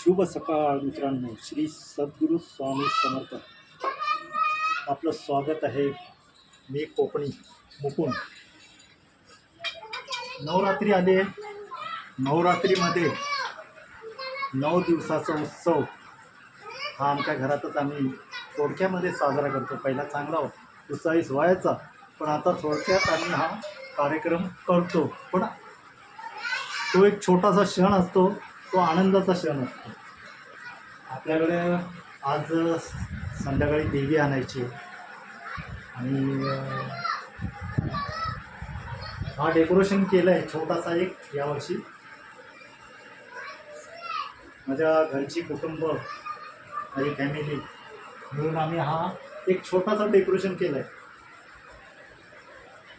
शुभ सकाळ मित्रांनो. श्री सद्गुरू स्वामी समर्थ. आपलं स्वागत आहे. मी कोकणी मुकुंद. नवरात्री आली. नवरात्रीमध्ये 9 दिवसाचा उत्सव हा आमच्या घरातच आम्ही थोडक्यामध्ये साजरा करतो. पहिला चांगला उत्साहीच व्हायचा, पण आता थोडक्यात आम्ही हा कार्यक्रम करतो. पण तो एक छोटासा क्षण असतो, तो आनंदाचा क्षण असतो. आपल्याकडे आज संध्याकाळी देवी आणायची आणि हा डेकोरेशन केलं आहे छोटासा एक यावर्षी. माझ्या घरची कुटुंब, माझी फॅमिली मिळून आम्ही हा एक छोटासा डेकोरेशन केलं आहे.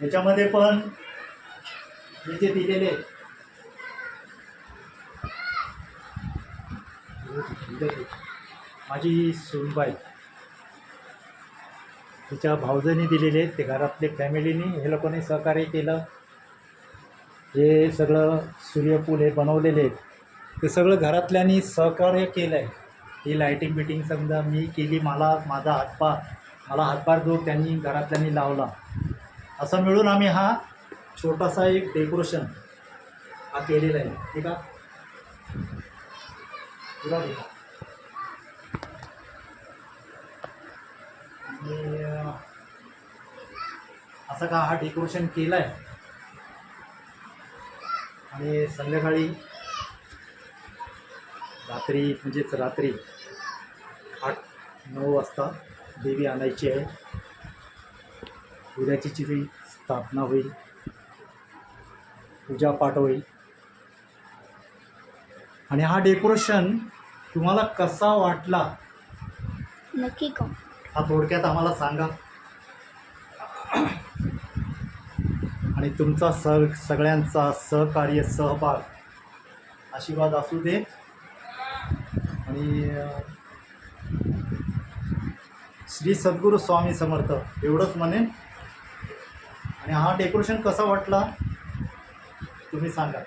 याच्यामध्ये पण मी जे दिलेले माझी सूनबाई तिच्या भावजांनी दिलेले आहेत, ते घरातले फॅमिलीनी हे लोकांनी सहकार्य केलं. हे सगळं सूर्यफूल हे बनवलेले आहेत, ते सगळं घरातल्यांनी सहकार्य केलं आहे. ही लाईटिंग बिटिंग समजा मी केली, मला हातभार जो त्यांनी घरातल्यांनी लावला. असं मिळून आम्ही हा छोटासा एक डेकोरेशन हा केलेला आहे. ठीक आहे, तुला आणि असं का हा डेकोरेशन केलं आहे. आणि संध्याकाळी रात्री 8-9 वाजता देवी आणायची आहे. उद्याची जी स्थापना होईल, पूजापाठ होईल. आणि हा डेकोरेशन तुम्हाला कसा वाटला नक्की का हा थोडक्यात आम्हाला सांगा. आणि तुमचा सगळ्यांचा सहकार्य, सहभाग, आशीर्वाद असू दे. आणि श्री सद्गुरू स्वामी समर्थ एवढंच म्हणेन. आणि हा डेकोरेशन कसा वाटला तुम्ही सांगा.